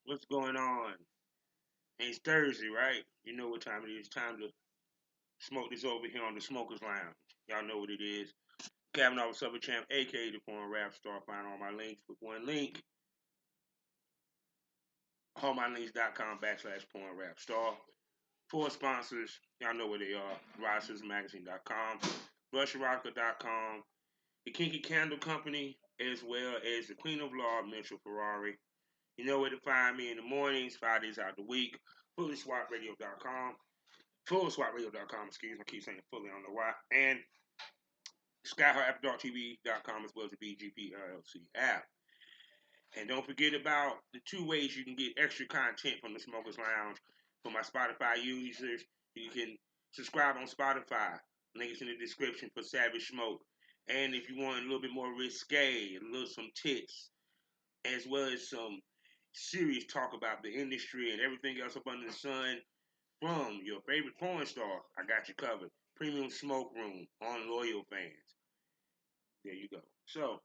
What's going on? And it's Thursday, right? You know what time it is. Time to smoke this over here on the Smokers Lounge. Y'all know what it is. Kavanaugh with Super Champ, aka the Porn Rap Star. Find all my links with one link. HomeMyLinks.com/Porn Rap Star. Four sponsors. Y'all know where they are. RochesterMagazine.com, BlushErotica.com, the Kinky Candle Company, as well as the Queen of Law, Mitchell Ferrari. You know where to find me in the mornings, 5 days out the week. FullySwapRadio.com. FullSwapRadio.com, excuse me. I keep saying fully, I don't know why. And SkyHeartAfterDarkTV.com as well as the BGP LLC app. And don't forget about the two ways you can get extra content from the Smokers Lounge. For my Spotify users, you can subscribe on Spotify. Link is in the description for Savage Smoke. And if you want a little bit more risque, a little some tits, as well as some serious talk about the industry and everything else up under the sun, from your favorite porn star, I got you covered. Premium Smoke Room on Loyal Fans. There you go. So,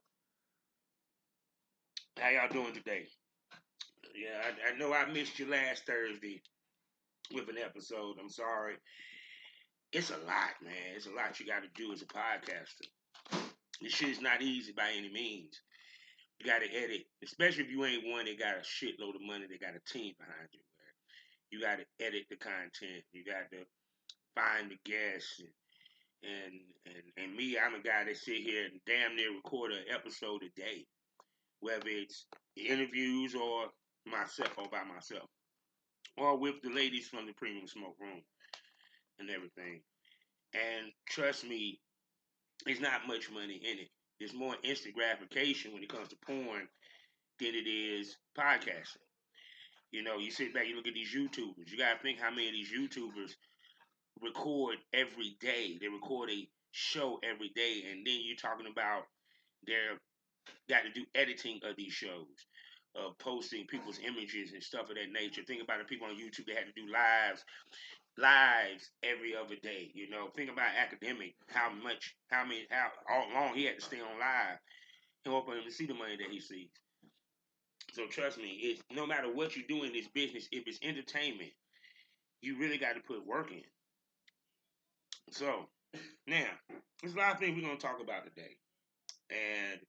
how y'all doing today? Yeah, I know I missed you last Thursday with an episode. I'm sorry. It's a lot, man. It's a lot you got to do as a podcaster. This shit is not easy by any means. You got to edit, especially if you ain't one that got a shitload of money, that got a team behind you. You got to edit the content. You got to find the guests. And me, I'm a guy that sit here and damn near record an episode a day, whether it's interviews or myself or by myself, or with the ladies from the Premium Smoke Room and everything. And trust me, there's not much money in it. There's more instant gratification when it comes to porn than it is podcasting. You know, you sit back, you look at these YouTubers. You gotta think how many of these YouTubers record every day. They record a show every day, and then you're talking about they're got to do editing of these shows, posting people's images and stuff of that nature. Think about the people on YouTube that had to do lives every other day. You know, think about academic, how long he had to stay on live in order for him to see the money that he sees. So trust me, it's no matter what you do in this business, if it's entertainment, you really got to put work in. So now, there's a lot of things we're gonna talk about today, and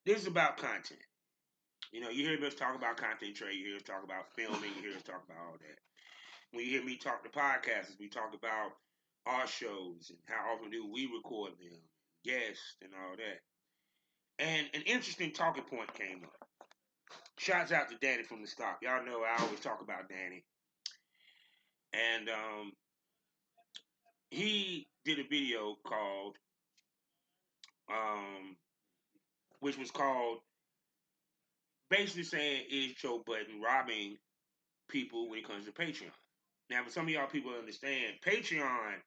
this is about content. You know, you hear us talk about content trade, you hear us talk about filming, you hear us talk about all that. When you hear me talk to podcasters, we talk about our shows and how often do we record them, guests, and all that. And an interesting talking point came up. Shouts out to Danny from the stock. Y'all know I always talk about Danny. And he did a video called, um, which was called basically saying, is Joe Budden robbing people when it comes to Patreon? Now, for some of y'all people to understand, Patreon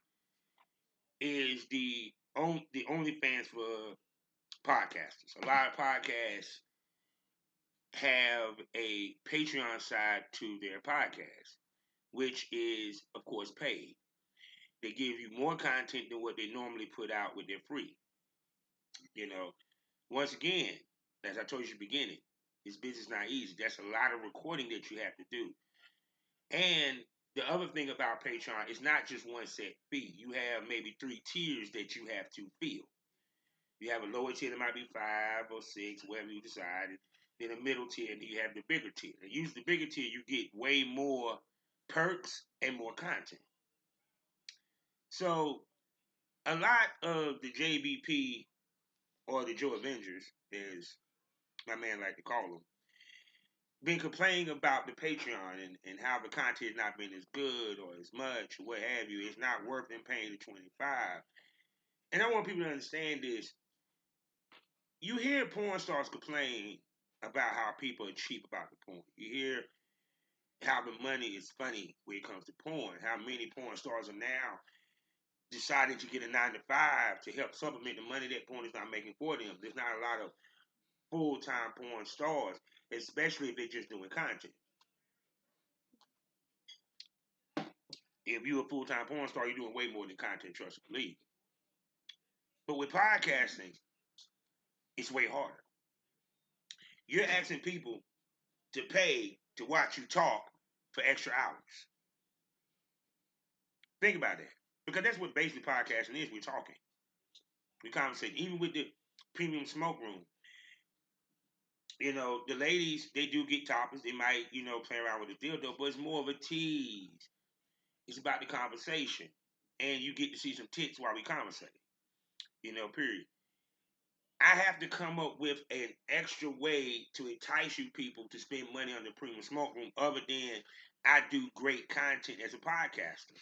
is the only fans for podcasters. A lot of podcasts have a Patreon side to their podcast, which is, of course, paid. They give you more content than what they normally put out with their free. You know, once again, as I told you at the beginning, this business is not easy. That's a lot of recording that you have to do. And the other thing about Patreon is not just one set fee. You have maybe 3 tiers that you have to fill. You have a lower tier that might be 5 or 6, whatever you decide. Then a middle tier, and then you have the bigger tier. And usually the bigger tier, you get way more perks and more content. So a lot of the JBP or the Joe Avengers, as my man like to call them, been complaining about the Patreon and how the content has not been as good or as much or what have you. It's not worth them paying the 25. And I want people to understand this. You hear porn stars complain about how people are cheap about the porn. You hear how the money is funny when it comes to porn. How many porn stars are now deciding to get a 9 to 5 to help supplement the money that porn is not making for them. There's not a lot of full-time porn stars, especially if they're just doing content. If you're a full-time porn star, you're doing way more than content, trust and believe. But with podcasting, it's way harder. You're asking people to pay to watch you talk for extra hours. Think about that. Because that's what basically podcasting is. We're talking. We conversate. Even with the premium smoke room. You know, the ladies, they do get topics. They might, play around with the dildo, but it's more of a tease. It's about the conversation. And you get to see some tits while we conversate. Period. I have to come up with an extra way to entice you people to spend money on the premium smoke room other than I do great content as a podcaster.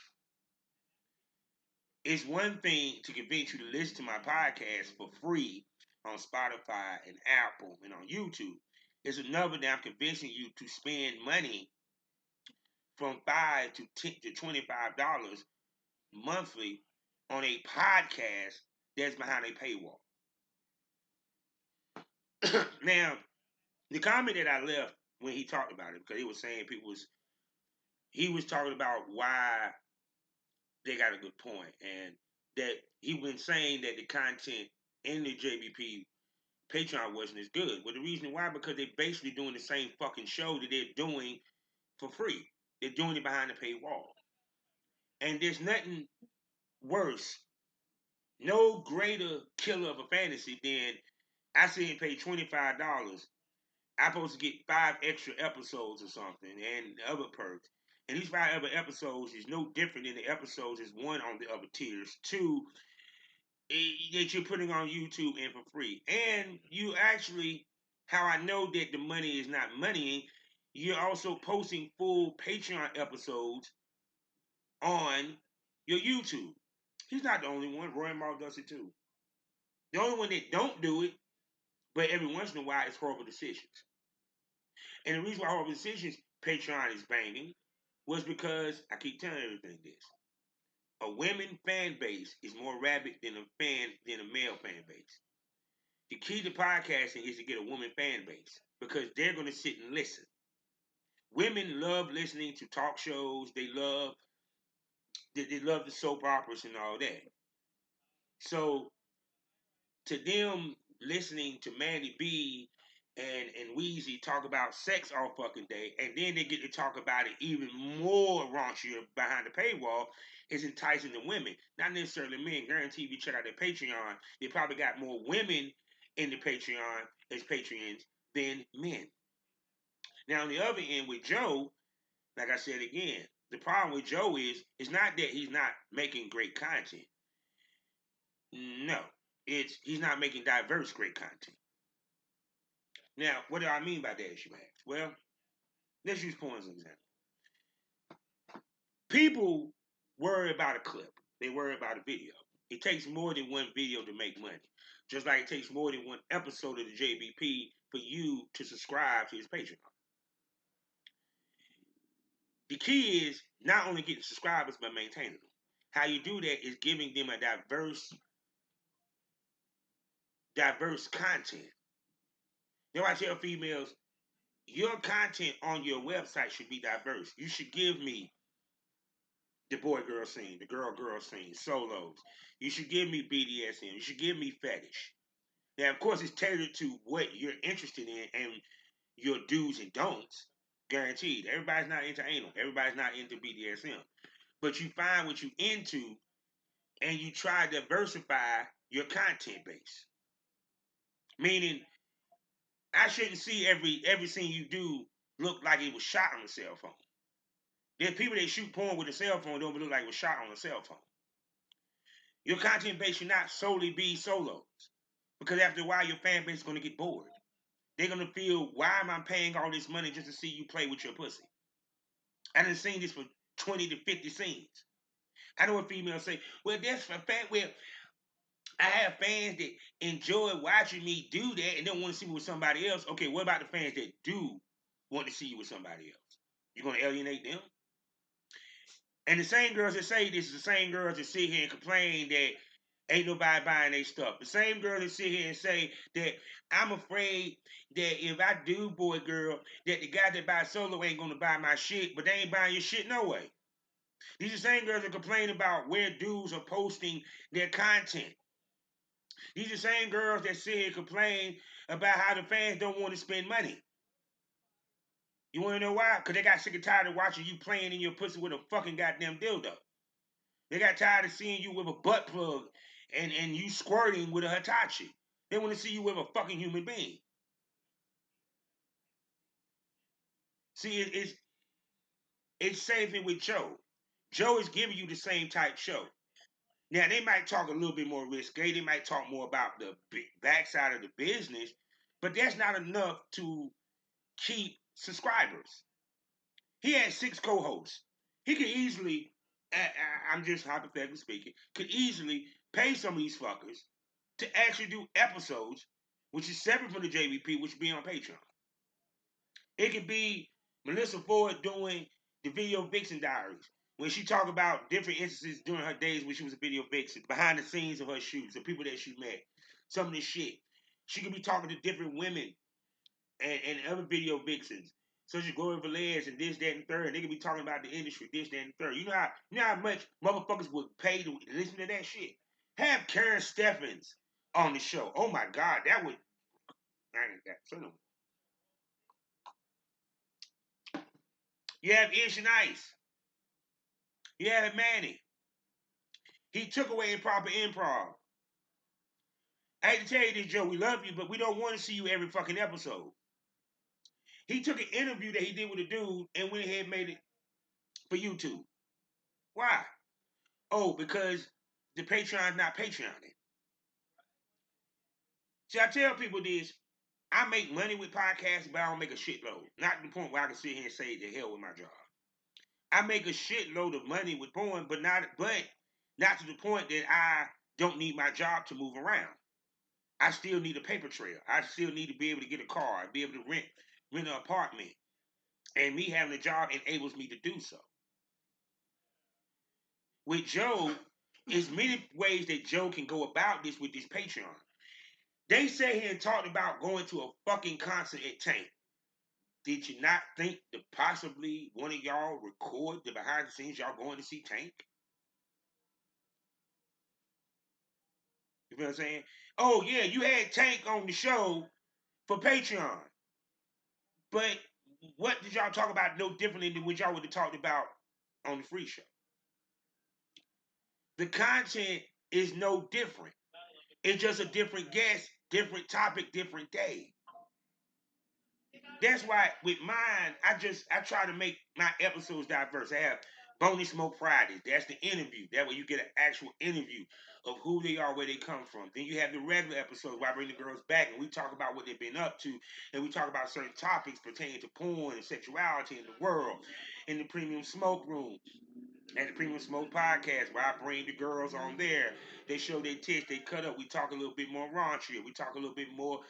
It's one thing to convince you to listen to my podcast for free on Spotify and Apple and on YouTube. It's another that I'm convincing you to spend money from $5 to $10 to $25 monthly on a podcast that's behind a paywall. Now, the comment that I left when he talked about it, because he was saying he was talking about why they got a good point, and that he was saying that the content in the JBP Patreon wasn't as good. Well, the reason why, because they're basically doing the same fucking show that they're doing for free. They're doing it behind the paywall. And there's nothing worse, no greater killer of a fantasy than I see him pay $25. I'm supposed to get 5 extra episodes or something and other perks. And these 5 other episodes is no different than the episodes is one on the other tiers. 2, that you're putting on YouTube and for free. And you actually, how I know that the money is not money, you're also posting full Patreon episodes on your YouTube. He's not the only one. Roy Mark does it too. The only one that don't do it, but every once in a while, is Horrible Decisions. And the reason why Horrible Decisions Patreon is banging was because I keep telling everything this. A women fan base is more rabid than a male fan base. The key to podcasting is to get a woman fan base because they're going to sit and listen. Women love listening to talk shows. They love the soap operas and all that. So to them listening to Mandy B and Weezy talk about sex all fucking day, and then they get to talk about it even more raunchier behind the paywall, is enticing the women. Not necessarily men. Guarantee if you check out their Patreon, they probably got more women in the Patreon as Patreons than men. Now on the other end with Joe, like I said again, the problem with Joe is it's not that he's not making great content. No, it's he's not making diverse great content. Now, what do I mean by that, as you ask? Well, let's use porn as an example. People worry about a clip. They worry about a video. It takes more than one video to make money. Just like it takes more than one episode of the JBP for you to subscribe to his Patreon. The key is not only getting subscribers, but maintaining them. How you do that is giving them a diverse content. Now I tell females, your content on your website should be diverse. You should give me the boy-girl scene, the girl-girl scene, solos. You should give me BDSM. You should give me fetish. Now, of course, it's tailored to what you're interested in and your do's and don'ts. Guaranteed. Everybody's not into anal. Everybody's not into BDSM. But you find what you're into and you try to diversify your content base. Meaning, I shouldn't see every scene you do look like it was shot on a cell phone. There's people that shoot porn with a cell phone don't look like it was shot on a cell phone. Your content base should not solely be solos. Because after a while, your fan base is going to get bored. They're going to feel, why am I paying all this money just to see you play with your pussy? I done seen this for 20 to 50 scenes. I know a female say, well, that's for fan. Well, I have fans that enjoy watching me do that and don't want to see me with somebody else. Okay, what about the fans that do want to see you with somebody else? You going to alienate them? And the same girls that say this is the same girls that sit here and complain that ain't nobody buying their stuff. The same girls that sit here and say that I'm afraid that if I do boy girl, that the guy that buys solo ain't gonna buy my shit, but they ain't buying your shit no way. These are the same girls that complain about where dudes are posting their content. These are the same girls that sit here and complain about how the fans don't want to spend money. You want to know why? Because they got sick and tired of watching you playing in your pussy with a fucking goddamn dildo. They got tired of seeing you with a butt plug and you squirting with a Hitachi. They want to see you with a fucking human being. See, it's same thing with Joe. Joe is giving you the same type show. Now they might talk a little bit more risque. They might talk more about the backside of the business, but that's not enough to keep subscribers. He had 6 co-hosts. He could easily, I'm just hypothetically speaking, could easily pay some of these fuckers to actually do episodes, which is separate from the JVP, which be on Patreon. It could be Melissa Ford doing the Video Vixen Diaries, when she talked about different instances during her days when she was a video vixen, behind the scenes of her shoots, the people that she met, some of this shit. She could be talking to different women and other video vixens, such as Gloria Velez and this, that, and third. And they could be talking about the industry, this, that, and third. You know how much motherfuckers would pay to listen to that shit? Have Karen Steffens on the show. Oh my God, that would. I ain't got so no. You have Ish and Ice. You have Manny. He took away improper improv. I hate to tell you this, Joe. We love you, but we don't want to see you every fucking episode. He took an interview that he did with a dude and went ahead and made it for YouTube. Why? Oh, because the Patreon's not Patreoning. See, I tell people this. I make money with podcasts, but I don't make a shitload. Not to the point where I can sit here and say the hell with my job. I make a shitload of money with porn, but not to the point that I don't need my job to move around. I still need a paper trail. I still need to be able to get a car, be able to rent an apartment. And me having a job enables me to do so. With Joe, there's many ways that Joe can go about this with this Patreon. They sat here and talked about going to a fucking concert at Tank. Did you not think that possibly one of y'all record the behind the scenes y'all going to see Tank? You feel what I'm saying? Oh yeah, you had Tank on the show for Patreon. But what did y'all talk about no differently than what y'all would have talked about on the free show? The content is no different. It's just a different guest, different topic, different day. That's why with mine, I try to make my episodes diverse. I have Boney Smoke Fridays. That's the interview. That way you get an actual interview of who they are, where they come from. Then you have the regular episodes where I bring the girls back and we talk about what they've been up to, and we talk about certain topics pertaining to porn and sexuality in the world. In the Premium Smoke Room and the Premium Smoke Podcast, where I bring the girls on there. They show their tits, they cut up. We talk a little bit more raunchy. We talk a little bit more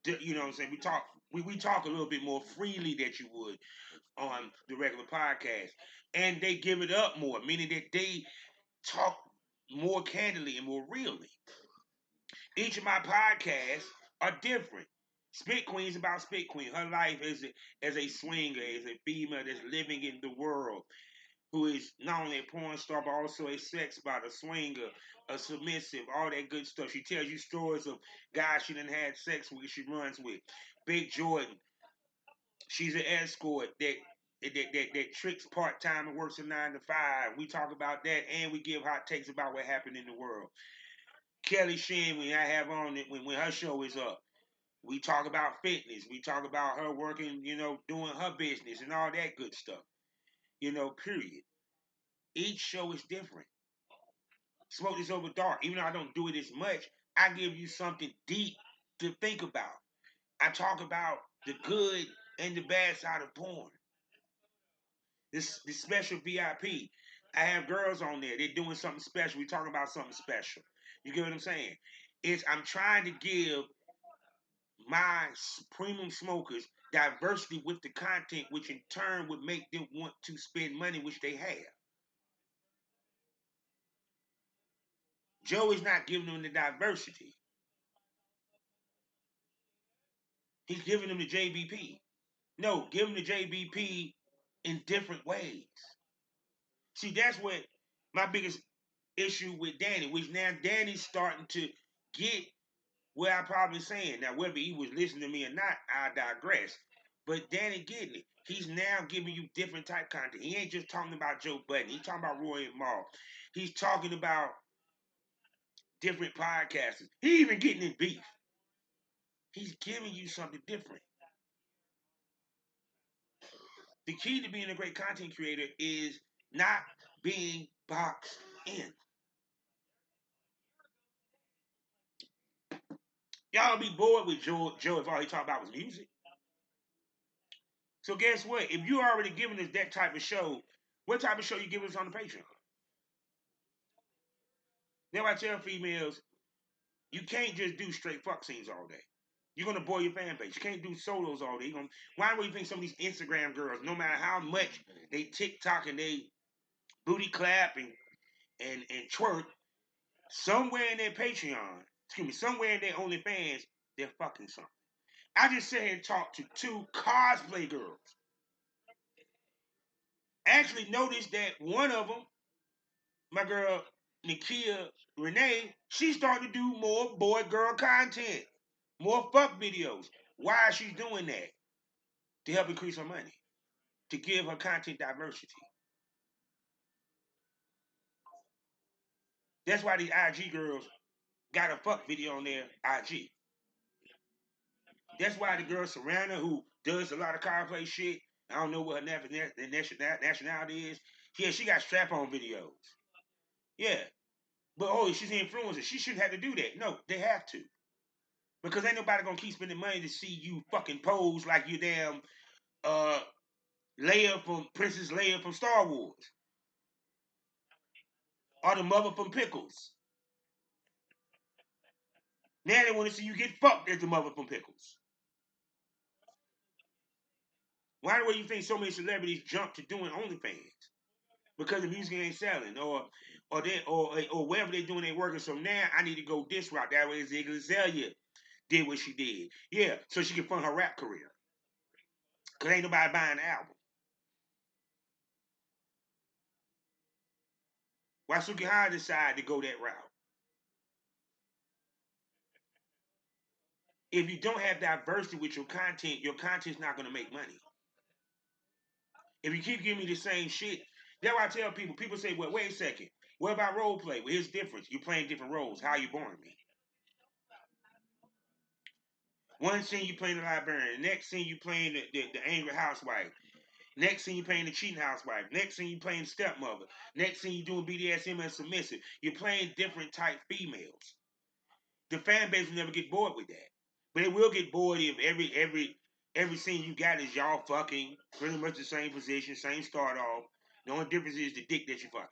you know what I'm saying? We talk a little bit more freely that you would on the regular podcast. And they give it up more, meaning that they talk more candidly and more really. Each of my podcasts are different. Spit Queen is about Spit Queen. Her life as a swinger, as a female that's living in the world, who is not only a porn star, but also a sex bot, a swinger, a submissive, all that good stuff. She tells you stories of guys she done had sex with, she runs with. Big Jordan, she's an escort that tricks part-time and works a 9 to 5. We talk about that, and we give hot takes about what happened in the world. Kelly Sheen, when I have on it, when her show is up, we talk about fitness. We talk about her working, doing her business and all that good stuff. Period. Each show is different. Smoke This Over Dark. Even though I don't do it as much, I give you something deep to think about. I talk about the good and the bad side of porn. This special VIP. I have girls on there. They're doing something special. We talking about something special. You get what I'm saying? I'm trying to give my premium smokers diversity with the content, which in turn would make them want to spend money, which they have. Joe is not giving them the diversity. He's giving them the JBP. No, give them the JBP in different ways. See, that's what my biggest issue with Danny, which now Danny's starting to get where I'm probably saying. Now, whether he was listening to me or not, I digress. But Danny getting it. He's now giving you different type content. He ain't just talking about Joe Budden. He's talking about Roy and Maul. He's talking about different podcasters. He even getting in beef. He's giving you something different. The key to being a great content creator is not being boxed in. Y'all be bored with Joe if all he talk about was music. So guess what? If you already giving us that type of show, what type of show you giving us on the Patreon? Now I tell females, you can't just do straight fuck scenes all day. You're gonna bore your fan base. You can't do solos all day. Why do you think some of these Instagram girls, no matter how much they TikTok and they booty clap and twerk, somewhere in their Patreon, somewhere in their OnlyFans, they're fucking something. I just sat here and talked to 2 cosplay girls. Actually noticed that one of them, my girl Nikia Renee, she's starting to do more boy-girl content, more fuck videos. Why is she doing that? To help increase her money, to give her content diversity. That's why these IG girls got a fuck video on their IG. That's why the girl Serrana, who does a lot of cosplay shit, I don't know what her nationality is. Yeah, she got strap-on videos. Yeah. But she's an influencer. She shouldn't have to do that. No, they have to. Because ain't nobody gonna keep spending money to see you fucking pose like you damn Leia from Princess Leia from Star Wars. Or the mother from Pickles. Now they want to see you get fucked as the mother from Pickles. Why do you think so many celebrities jump to doing OnlyFans? Because the music ain't selling, or wherever they're doing their working. So now I need to go this route. That way, Iggy Azalea did what she did. Yeah, so she can fund her rap career. Because ain't nobody buying the album. Why Suki High decided to go that route? If you don't have diversity with your content's not going to make money. If you keep giving me the same shit, that's why I tell people. People say, well, wait a second. What about role play? Well, here's the difference. You're playing different roles. How are you boring me? One scene you playing the librarian. The next scene you playing the angry housewife. Next scene you playing the cheating housewife. Next scene you playing the stepmother. Next scene you doing BDSM and submissive. You're playing different type females. The fan base will never get bored with that. But it will get bored if every scene you got is y'all fucking pretty much the same position, same start off. The only difference is the dick that you fucking.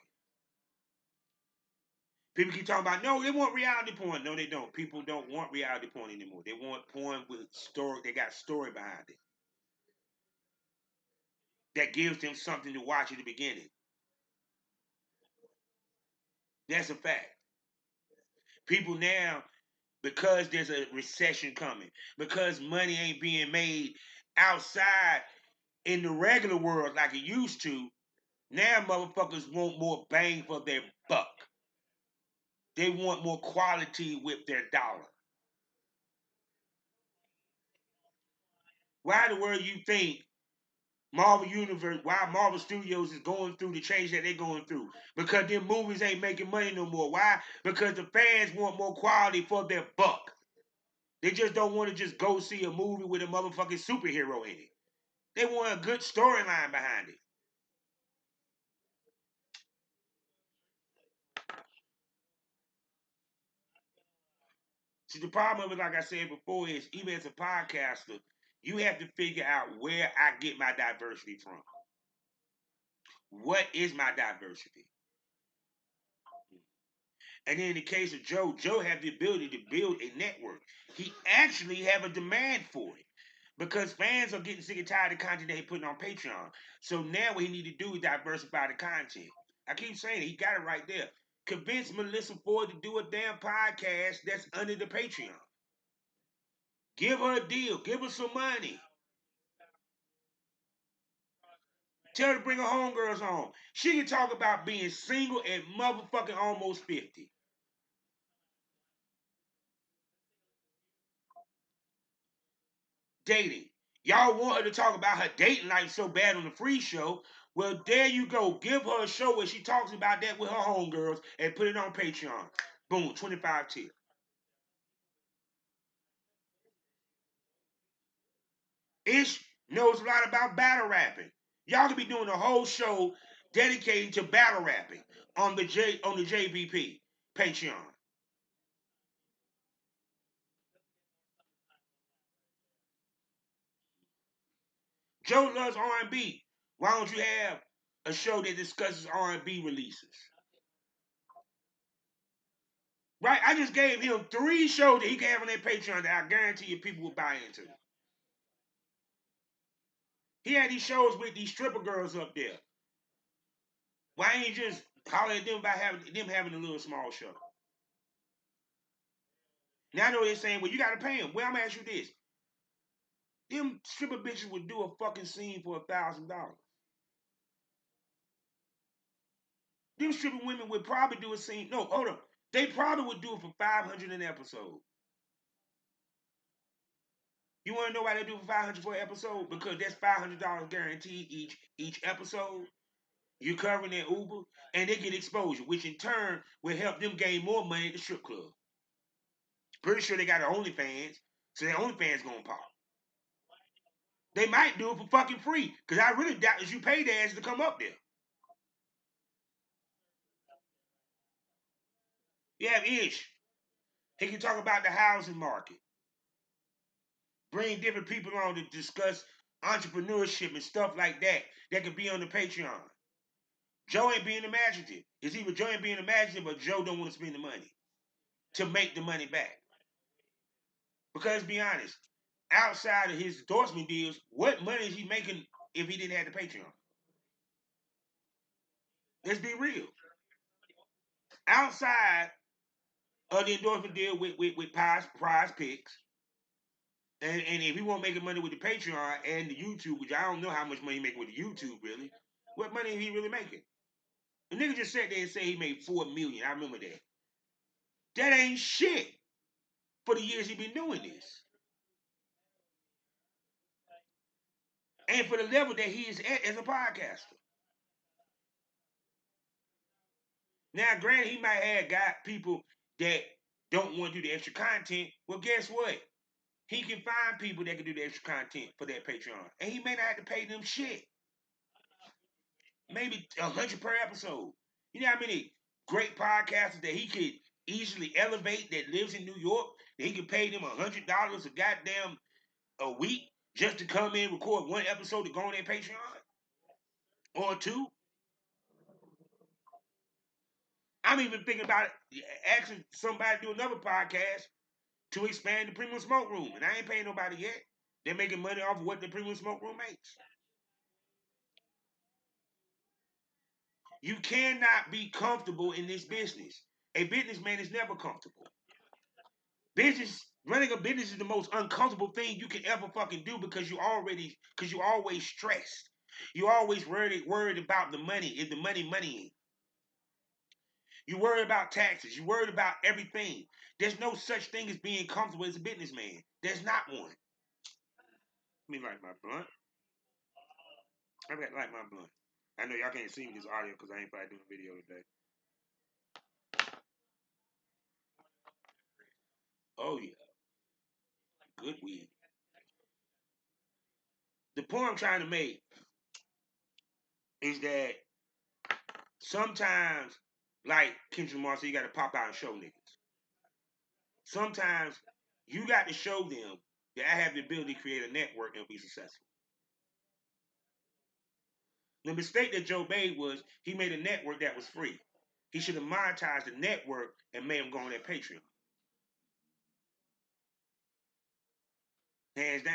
People keep talking about, no, they want reality porn. No, they don't. People don't want reality porn anymore. They want porn with story. They got story behind it. That gives them something to watch at the beginning. That's a fact. People now, because there's a recession coming, because money ain't being made outside in the regular world like it used to, now motherfuckers want more bang for their buck. They want more quality with their dollar. Why the world you think Marvel Universe, why Marvel Studios is going through the change that they're going through? Because their movies ain't making money no more. Why? Because the fans want more quality for their buck. They just don't want to just go see a movie with a motherfucking superhero in it. They want a good storyline behind it. See, the problem of it, like I said before, is even as a podcaster, you have to figure out where I get my diversity from. What is my diversity? And then in the case of Joe had the ability to build a network. He actually have a demand for it. Because fans are getting sick and tired of the content they putting on Patreon. So now what he need to do is diversify the content. I keep saying it, he got it right there. Convince Melissa Ford to do a damn podcast that's under the Patreon. Give her a deal. Give her some money. Tell her to bring her homegirls on. She can talk about being single at motherfucking almost 50. Dating. Y'all want her to talk about her dating life so bad on the free show. Well, there you go. Give her a show where she talks about that with her homegirls and put it on Patreon. Boom, 25 tips. Ish knows a lot about battle rapping. Y'all could be doing a whole show dedicated to battle rapping on the JVP Patreon. Joe loves R&B. Why don't you have a show that discusses R&B releases? Right? I just gave him 3 shows that he can have on that Patreon that I guarantee you people will buy into. He had these shows with these stripper girls up there. Why ain't you just holler at them about having a little small show? Now I know they're saying, well, you gotta pay them. Well, I'm gonna ask you this. Them stripper bitches would do a fucking scene for $1,000. Them stripper women would probably do a scene. No, hold on. They probably would do it for 500 an episode. You want to know why they do it for 500 for an episode? Because that's $500 guaranteed each episode. You're covering their Uber, and they get exposure, which in turn will help them gain more money at the strip club. Pretty sure they got an OnlyFans, so their OnlyFans gonna pop. They might do it for fucking free, because I really doubt that you pay their ass to come up there. You have Ish. He can talk about the housing market. Bring different people on to discuss entrepreneurship and stuff like that. That could be on the Patreon. Joe ain't being imaginative. It's either Joe ain't being imaginative or Joe don't want to spend the money to make the money back. Because be honest, outside of his endorsement deals, what money is he making if he didn't have the Patreon? Let's be real. Outside of the endorsement deal with Prize Picks, and if he won't making money with the Patreon and the YouTube, which I don't know how much money he making with the YouTube really, what money is he really making? The nigga just sat there and said he made $4 million. I remember that. That ain't shit for the years he been doing this. And for the level that he is at as a podcaster. Now, granted, he might have got people that don't want to do the extra content. Well, guess what? He can find people that can do the extra content for that Patreon. And he may not have to pay them shit. Maybe 100 per episode. You know how many great podcasters that he could easily elevate that lives in New York? That he could pay them $100 a goddamn a week just to come in, record one episode to go on their Patreon? Or 2? I'm even thinking about asking somebody to do another podcast to expand the Premium Smoke Room. And I ain't paying nobody yet. They're making money off of what the Premium Smoke Room makes. You cannot be comfortable in this business. A businessman is never comfortable. Running a business is the most uncomfortable thing you can ever fucking do because you always stressed. You always worried about the money. Is the money? You worry about taxes. You worried about everything. There's no such thing as being comfortable as a businessman. There's not one. Let me light my blunt. I got light my blunt. I know y'all can't see me this audio because I ain't probably doing a video today. Oh yeah, good weed. The point I'm trying to make is that sometimes, like Kendrick Lamar said, you got to pop out and show niggas. Sometimes you got to show them that I have the ability to create a network and be successful. The mistake that Joe made was he made a network that was free. He should have monetized the network and made him go on that Patreon. Hands down.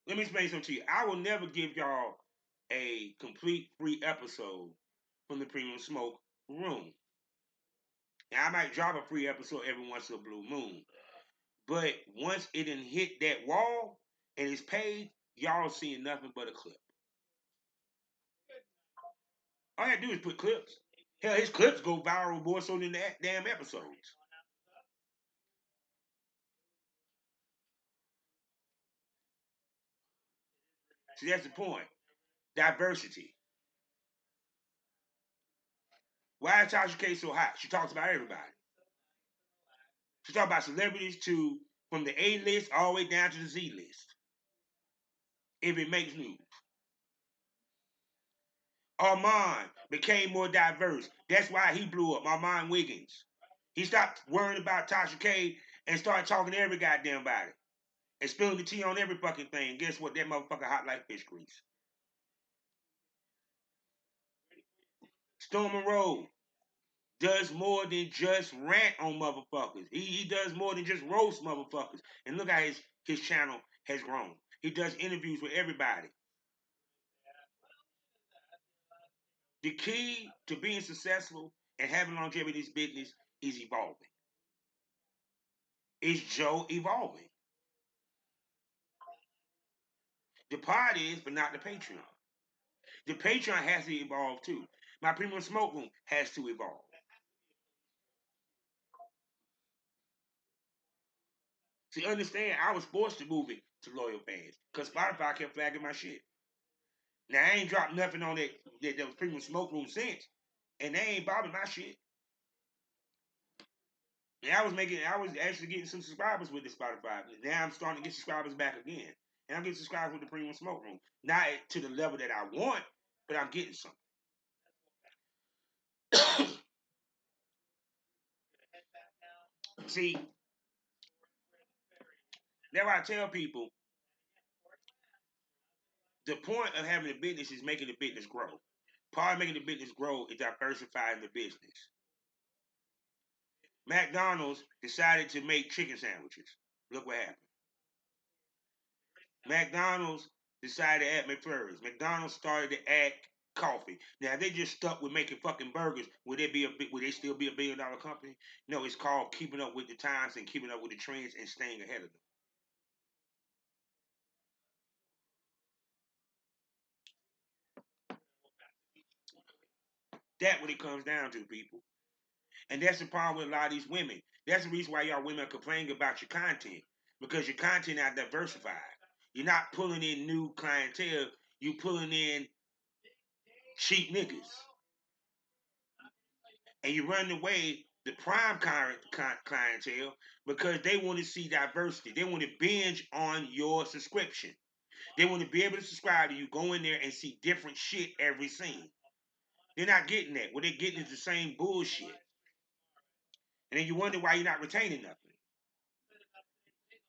Let me explain something to you. I will never give y'all a complete free episode from the Premium Smoke Room. Now, I might drop a free episode every once in a blue moon. But once it done hit that wall and it's paid, y'all seeing nothing but a clip. All I do is put clips. Hell, his clips go viral more so than that damn episodes. See, that's the point. Diversity. Why is Tasha K so hot? She talks about everybody. She talks about celebrities to from the A list all the way down to the Z list. If it makes news. Armand became more diverse. That's why he blew up. Armand Wiggins. He stopped worrying about Tasha K and started talking to every goddamn body. And spilling the tea on every fucking thing. Guess what? That motherfucker hot like fish grease. Storm Road does more than just rant on motherfuckers. He does more than just roast motherfuckers. And look how his channel has grown. He does interviews with everybody. The key to being successful and having longevity in this business is evolving. Is Joe evolving? The pod is, but not the Patreon. The Patreon has to evolve too. My Premium Smoke Room has to evolve. See, understand, I was forced to move it to loyal fans because Spotify kept flagging my shit. Now, I ain't dropped nothing on that Premium Smoke Room since, and they ain't bothering my shit. And I was actually getting some subscribers with the Spotify. Now I'm starting to get subscribers back again. And I'm getting subscribers with the Premium Smoke Room. Not to the level that I want, but I'm getting some. See, that's why I tell people the point of having a business is making the business grow. Part of making the business grow is diversifying the business. McDonald's decided to make chicken sandwiches. Look what happened. McDonald's decided to add McFlurries. McDonald's started to add coffee. Now they just stuck with making fucking burgers. Would they still be a $1 billion company? No, it's called keeping up with the times and keeping up with the trends and staying ahead of them. That's what it comes down to, people. And that's the problem with a lot of these women. That's the reason why y'all women are complaining about your content. Because your content not diversified. You're not pulling in new clientele. You pulling in cheap niggas. And you run away the prime clientele because they want to see diversity. They want to binge on your subscription. They want to be able to subscribe to you, go in there and see different shit every scene. They're not getting that. What they're getting is the same bullshit. And then you wonder why you're not retaining nothing.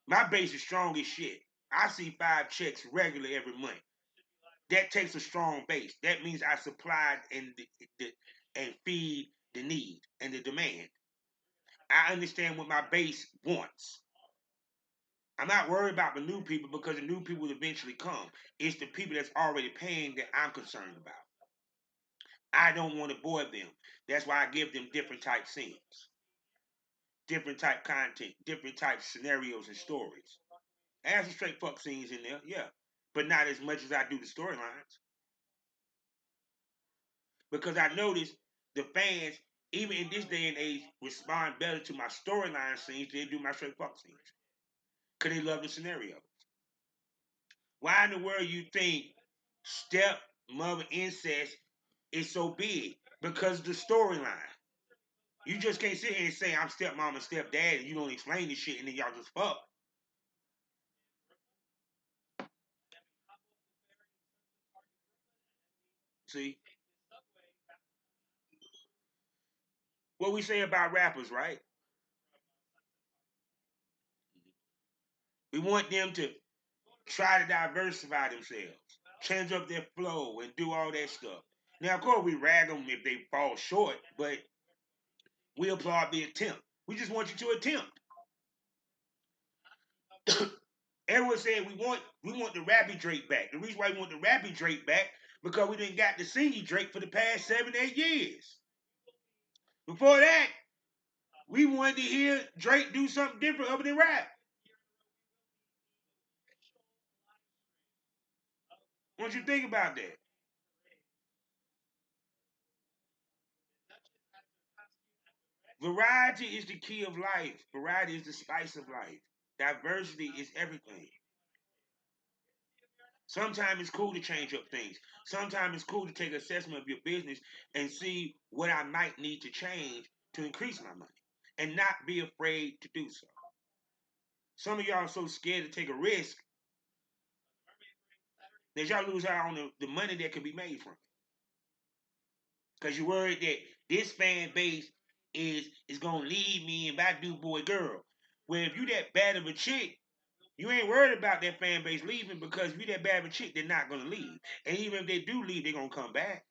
My base is strong as shit. I see 5 checks regularly every month. That takes a strong base. That means I supply and feed the need and the demand. I understand what my base wants. I'm not worried about the new people because the new people will eventually come. It's the people that's already paying that I'm concerned about. I don't want to bore them. That's why I give them different type scenes, different type content, different type scenarios and stories. I have some straight fuck scenes in there, yeah, but not as much as I do the storylines because I notice the fans, even in this day and age, respond better to my storyline scenes than they do my straight fuck scenes because they love the scenario. Why in the world you think stepmother incest is so big? Because of the storyline. You just can't sit here and say I'm stepmom and stepdad and you don't explain this shit and then y'all just fuck. See? What we say about rappers, right? We want them to try to diversify themselves, change up their flow and do all that stuff. Now, of course, we rag them if they fall short, but we applaud the attempt. We just want you to attempt. Everyone said we want the Rappy Drake back. The reason why we want the Rappy Drake back because we didn't got the singing Drake for the past 7, 8 years. Before that, we wanted to hear Drake do something different other than rap. What you think about that? Variety is the key of life. Variety is the spice of life. Diversity is everything. Sometimes it's cool to change up things. Sometimes it's cool to take assessment of your business and see what I might need to change to increase my money and not be afraid to do so. Some of y'all are so scared to take a risk that y'all lose out on the money that can be made from it. Because you're worried that this fan base is gonna leave me and I do boy girl. Well, if you that bad of a chick, you ain't worried about that fan base leaving because if you that bad of a chick, they're not gonna leave. And even if they do leave, they're gonna come back.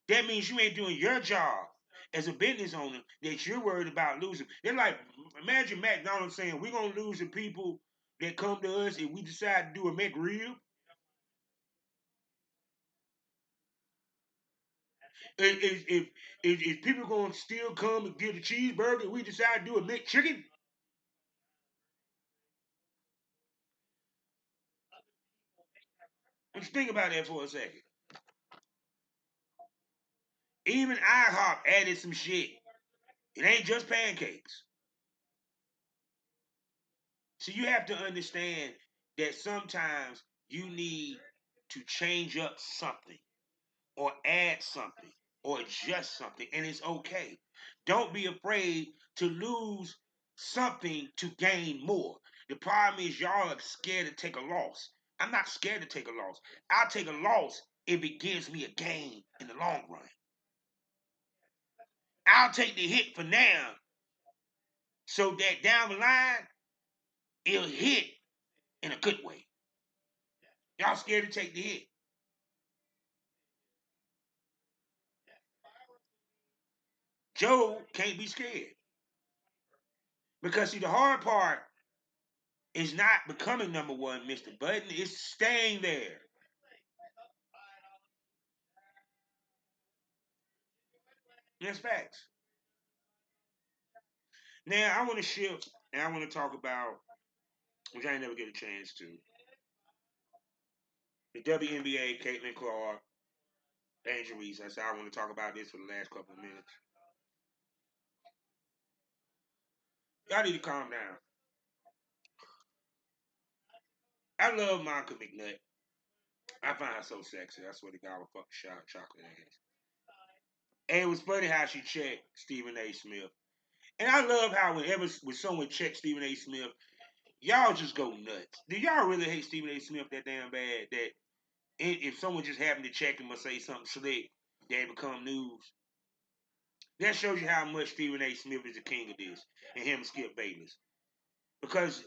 That means you ain't doing your job as a business owner that you're worried about losing. They're like, imagine McDonald's saying, we're gonna lose the people that come to us if we decide to do a McRib. If people gonna still come and get a cheeseburger, we decide to do a McChicken. Let's think about that for a second. Even IHOP added some shit. It ain't just pancakes. So you have to understand that sometimes you need to change up something or add something or adjust something, and it's okay. Don't be afraid to lose something to gain more. The problem is y'all are scared to take a loss. I'm not scared to take a loss. I'll take a loss if it gives me a gain in the long run. I'll take the hit for now so that down the line it'll hit in a good way. Y'all scared to take the hit. Joe can't be scared. Because see, the hard part is not becoming number one, Mr. Button. It's staying there. That's facts. Now I want to shift and I want to talk about, which I ain't never get a chance to, the WNBA, Caitlin Clark, injuries. I said I want to talk about this for the last couple of minutes. Y'all need to calm down. I love Monica McNutt. I find her so sexy. I swear to God, I would fuck shot chocolate ass. And it was funny how she checked Stephen A. Smith. And I love how whenever when someone checks Stephen A. Smith, y'all just go nuts. Do y'all really hate Stephen A. Smith that damn bad that if someone just happened to check him or say something slick, they become news? That shows you how much Stephen A. Smith is the king of this, and him and Skip Bayless. Because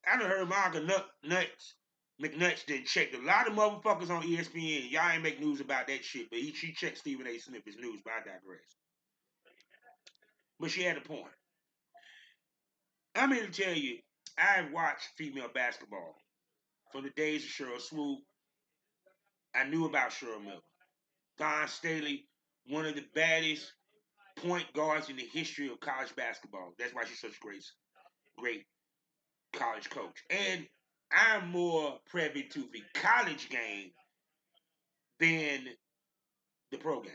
I done heard Monica Nuts McNuts didn't check a lot of motherfuckers on ESPN. Y'all ain't make news about that shit, but she checked Stephen A. Smith as news, but I digress. But she had a point. I'm here to tell you, I've watched female basketball from the days of Cheryl Swoop. I knew about Cheryl Miller. Don Staley, one of the baddest point guards in the history of college basketball. That's why she's such a great college coach. And I'm more privy to the college game than the pro game.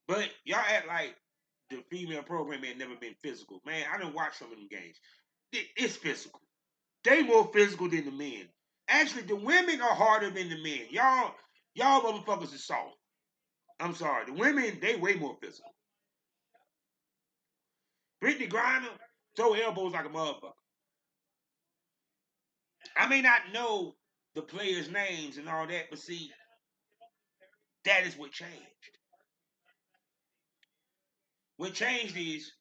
But y'all act like the female program had never been physical. Man, I didn't watch some of them games. It's physical. They more physical than the men. Actually, the women are harder than the men. Y'all motherfuckers are soft. I'm sorry. The women, they way more physical. Brittany Griner throw elbows like a motherfucker. I may not know the players' names and all that, but see, that is what changed. What changed is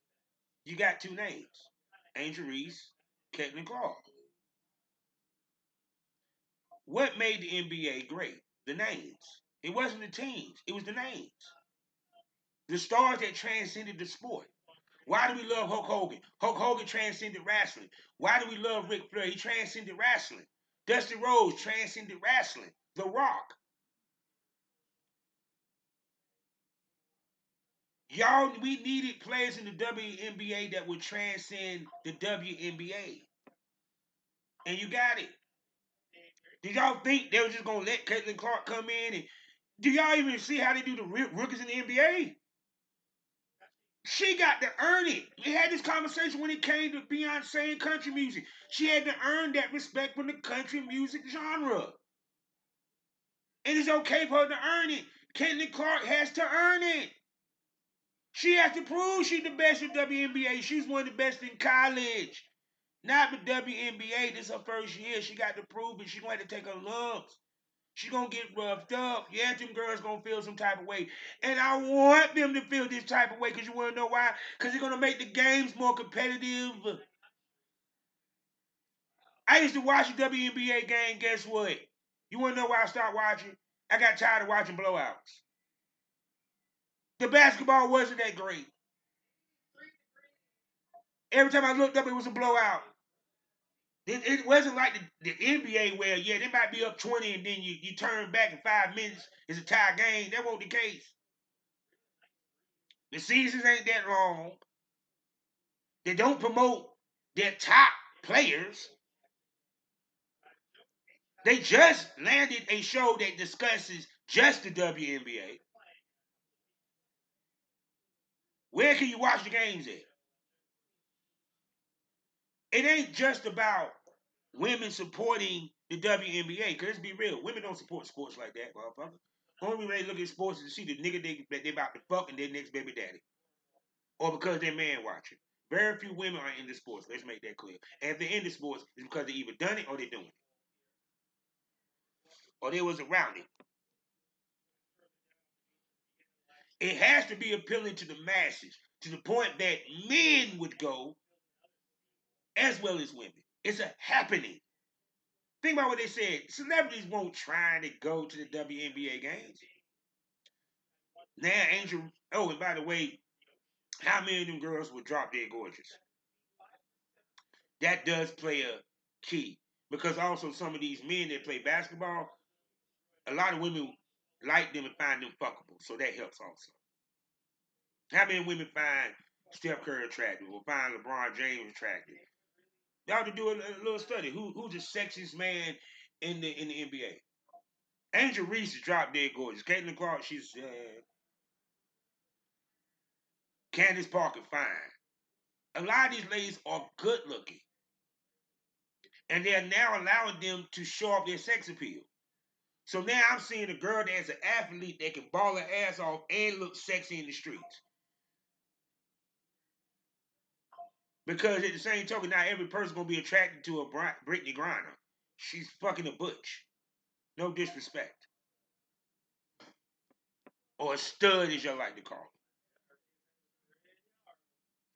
you got two names. Angel Reese, Caitlin Clark. What made the NBA great? The names. It wasn't the teams. It was the names. The stars that transcended the sport. Why do we love Hulk Hogan? Hulk Hogan transcended wrestling. Why do we love Ric Flair? He transcended wrestling. Dusty Rhodes transcended wrestling. The Rock. Y'all, we needed players in the WNBA that would transcend the WNBA. And you got it. Did y'all think they were just going to let Caitlin Clark come in? And do y'all even see how they do the rookies in the NBA? She got to earn it. We had this conversation when it came to Beyonce and country music. She had to earn that respect from the country music genre. And it's okay for her to earn it. Caitlin Clark has to earn it. She has to prove she's the best in WNBA. She's one of the best in college. Not the WNBA. This is her first year. She got to prove it. She's going to take her lumps. She's going to get roughed up. Yeah, them girls going to feel some type of way. And I want them to feel this type of way because you want to know why? Because it's going to make the games more competitive. I used to watch the WNBA game. Guess what? You want to know why I stopped watching? I got tired of watching blowouts. The basketball wasn't that great. Every time I looked up, it was a blowout. It wasn't like the NBA where, yeah, they might be up 20 and then you turn back in 5 minutes. It's a tie game. That wasn't the case. The seasons ain't that long. They don't promote their top players. They just landed a show that discusses just the WNBA. Where can you watch the games at? It ain't just about women supporting the WNBA. Because let's be real, women don't support sports like that, motherfucker. Only way they look at sports is to see the nigga they about to fuck and their next baby daddy. Or because they're man watching. Very few women are into sports. Let's make that clear. And if they're into sports, it's because they either done it or they're doing it. Or they was around it. It has to be appealing to the masses to the point that men would go as well as women. It's a happening. Think about what they said. Celebrities won't try to go to the WNBA games. Now, Angel. Oh, and by the way, how many of them girls would drop dead gorgeous? That does play a key because also some of these men that play basketball, a lot of women like them and find them fuckable, so that helps also. How many women find Steph Curry attractive or find LeBron James attractive? Y'all have to do a little study. Who's the sexiest man in the NBA? Angel Reese is drop dead gorgeous. Caitlin Clark, she's Candace Parker, fine. A lot of these ladies are good looking. And they're now allowing them to show off their sex appeal. So now I'm seeing a girl that's an athlete that can ball her ass off and look sexy in the streets. Because at the same token, not every person gonna be attracted to a Brittany Griner. She's fucking a butch. No disrespect. Or a stud, as you like to call it.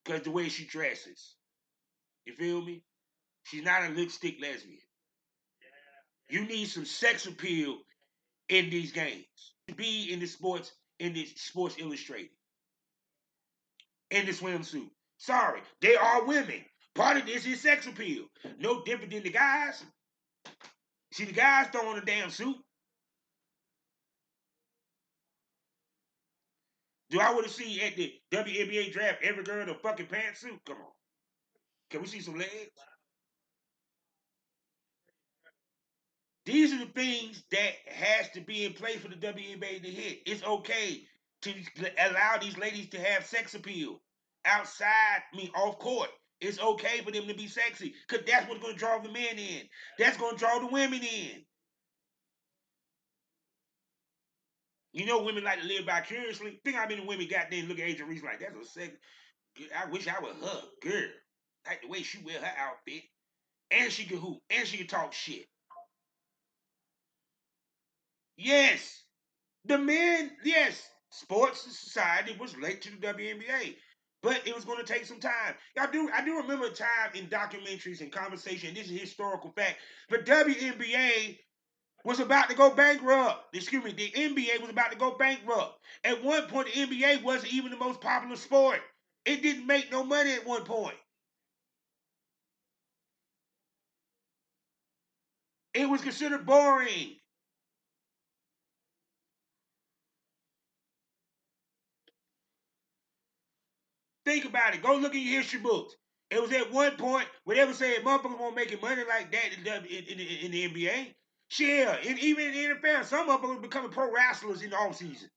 Because the way she dresses. You feel me? She's not a lipstick lesbian. You need some sex appeal in these games. Be in the Sports Illustrated, in the swimsuit. Sorry, they are women. Part of this is sex appeal. No different than the guys. See, the guys throwing a damn suit. Do I want to see at the WNBA draft every girl in a fucking pantsuit? Come on. Can we see some legs? These are the things that has to be in place for the WNBA to hit. It's okay to allow these ladies to have sex appeal outside, off court. It's okay for them to be sexy because that's what's going to draw the men in. That's going to draw the women in. You know, women like to live vicariously. Think how many women got there and look at Angel Reese like, that's a sex. I wish I was her girl. Like the way she wear her outfit. And she can hoop. And she can talk shit. Yes. The men, yes. Sports society was late to the WNBA. But it was going to take some time. I do remember a time in documentaries and conversation, this is historical fact, the WNBA was about to go bankrupt. Excuse me, the NBA was about to go bankrupt. At one point, the NBA wasn't even the most popular sport. It didn't make no money at one point. It was considered boring. Think about it. Go look in your history books. It was at one point where they were saying motherfuckers won't making money like that in the NBA. Yeah, and even in the NFL, some motherfuckers becoming pro wrestlers in the offseason.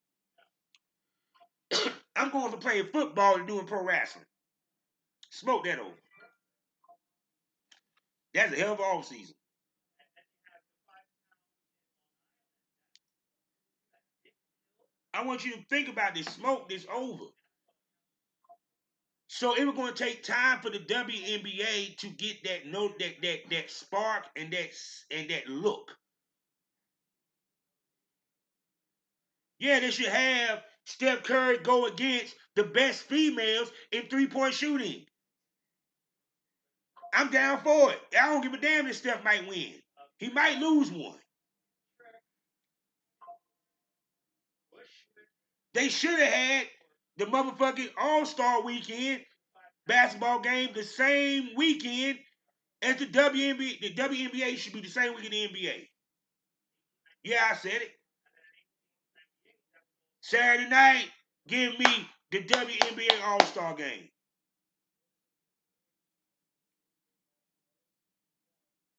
I'm going from playing football to doing pro wrestling. Smoke that over. That's a hell of an off season. I want you to think about this. Smoke this over. So it was going to take time for the WNBA to get that note, that spark and that look. Yeah, they should have Steph Curry go against the best females in 3-point shooting. I'm down for it. I don't give a damn if Steph might win. He might lose one. They should have had the motherfucking All-Star weekend basketball game the same weekend as the WNBA. The WNBA should be the same weekend the NBA. Yeah, I said it. Saturday night, give me the WNBA All-Star game.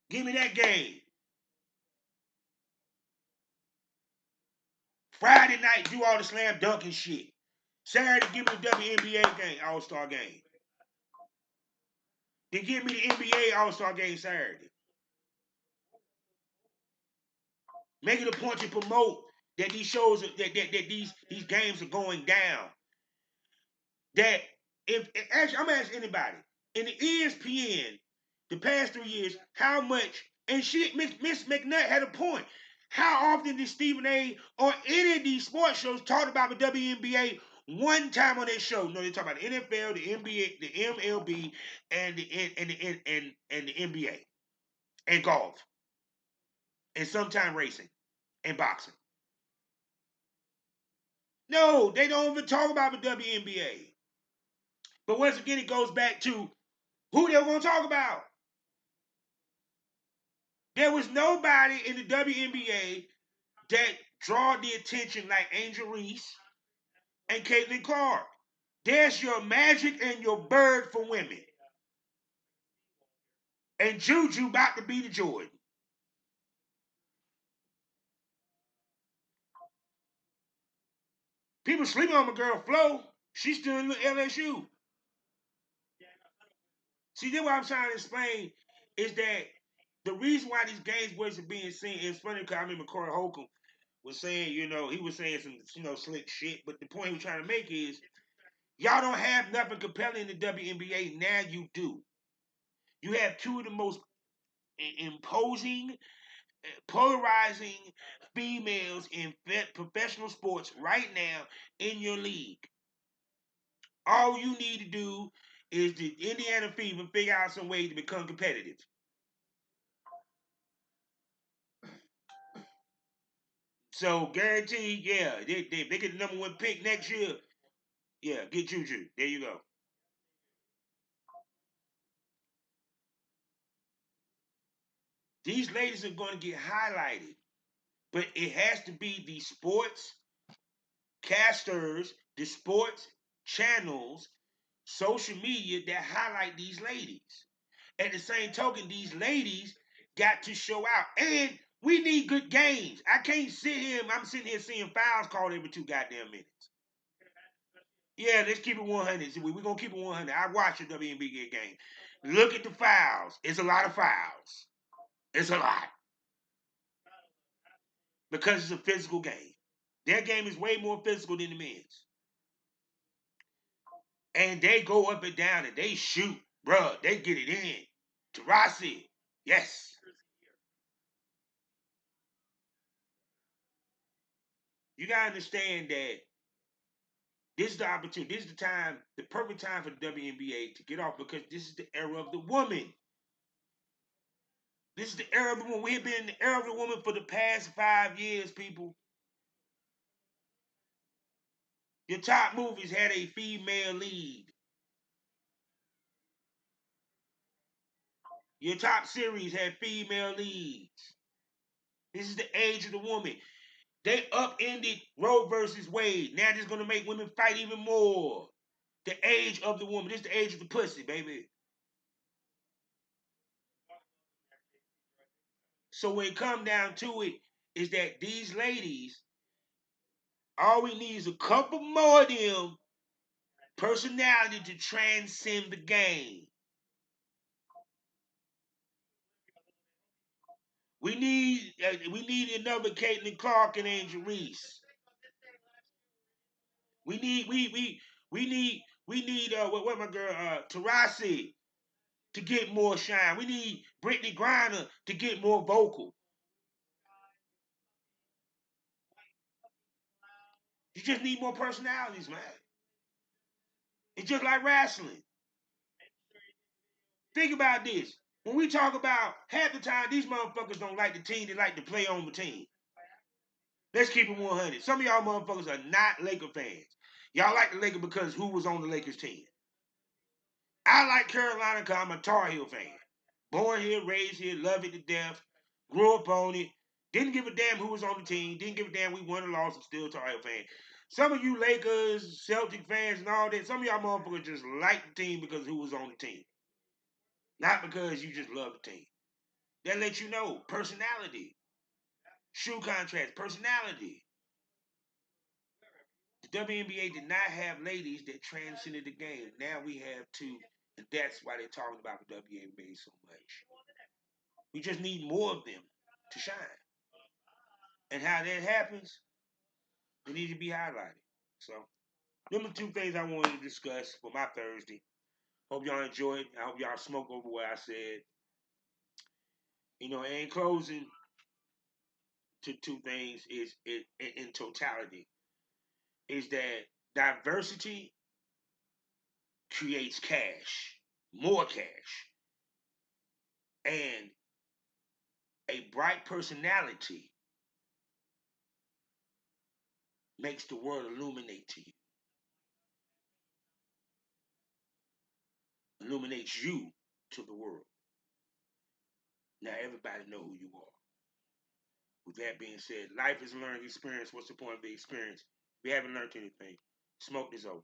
Give me that game. Friday night, do all the slam dunk and shit. Saturday, give me the WNBA game, All-Star game. Then give me the NBA All-Star game Saturday. Make it a point to promote that these shows that these games are going down. That if actually I'm gonna ask anybody in the ESPN the past 3 years, how much and she Miss McNutt had a point. How often did Stephen A. or any of these sports shows talk about the WNBA one time on their show? No, they talk about the NFL, the NBA, the MLB, and the NBA, and golf, and sometime racing and boxing. No, they don't even talk about the WNBA. But once again, it goes back to who they're going to talk about. There was nobody in the WNBA that draw the attention like Angel Reese and Caitlin Clark. There's your Magic and your Bird for women. And Juju about to be the Jordan. People sleeping on my girl Flo. She's still in LSU. See, then what I'm trying to explain is that the reason why these games wasn't being seen, it's funny because I remember Corey Holcomb was saying, he was saying some, slick shit, but the point he was trying to make is y'all don't have nothing compelling in the WNBA. Now you do. You have two of the most imposing, polarizing females in professional sports right now in your league. All you need to do is the Indiana Fever figure out some way to become competitive. So guaranteed, yeah, they get the number one pick next year. Yeah, get Juju. There you go. These ladies are going to get highlighted, but it has to be the sports casters, the sports channels, social media that highlight these ladies. At the same token, these ladies got to show out. And we need good games. I can't sit here, I'm sitting here seeing fouls called every 2 goddamn minutes. Yeah, let's keep it 100. We're going to keep it 100. I watch a WNBA game. Look at the fouls. It's a lot of fouls. It's a lot. Because it's a physical game. Their game is way more physical than the men's. And they go up and down and they shoot. Bruh, they get it in. Taurasi, yes. You got to understand that this is the opportunity. This is the time, the perfect time for the WNBA to get off because this is the era of the woman. This is the era of the woman. We have been in the era of the woman for the past 5 years, people. Your top movies had a female lead. Your top series had female leads. This is the age of the woman. They upended Roe versus Wade. Now this is going to make women fight even more. The age of the woman. This is the age of the pussy, baby. So when it come down to it, is that these ladies, all we need is a couple more of them personality to transcend the game. We need another Caitlin Clark and Angel Reese. We need what my girl Tarasi to get more shine. We need Brittany Griner to get more vocal. You just need more personalities, man. It's just like wrestling. Think about this. When we talk about half the time, these motherfuckers don't like the team, they like to play on the team. Let's keep it 100. Some of y'all motherfuckers are not Laker fans. Y'all like the Lakers because who was on the Lakers team. I like Carolina because I'm a Tar Heel fan. Born here, raised here, love it to death, grew up on it. Didn't give a damn who was on the team. Didn't give a damn we won or lost. I'm still a Tar Heel fan. Some of you Lakers, Celtic fans, and all that, some of y'all motherfuckers just like the team because who was on the team. Not because you just love the team. That lets you know personality. Shoe contrast, personality. The WNBA did not have ladies that transcended the game. Now we have two, and that's why they're talking about the WNBA so much. We just need more of them to shine. And how that happens, they need to be highlighted. So, them are two things I wanted to discuss for my Thursday. Hope y'all enjoyed. I hope y'all smoke over what I said. And in closing, to two things is in totality is that diversity creates cash, more cash, and a bright personality makes the world illuminate to you, illuminates you to the world. Now everybody know who you are. With that being said, life is a learning experience. What's the point of the experience? If you haven't learned anything, smoke is over.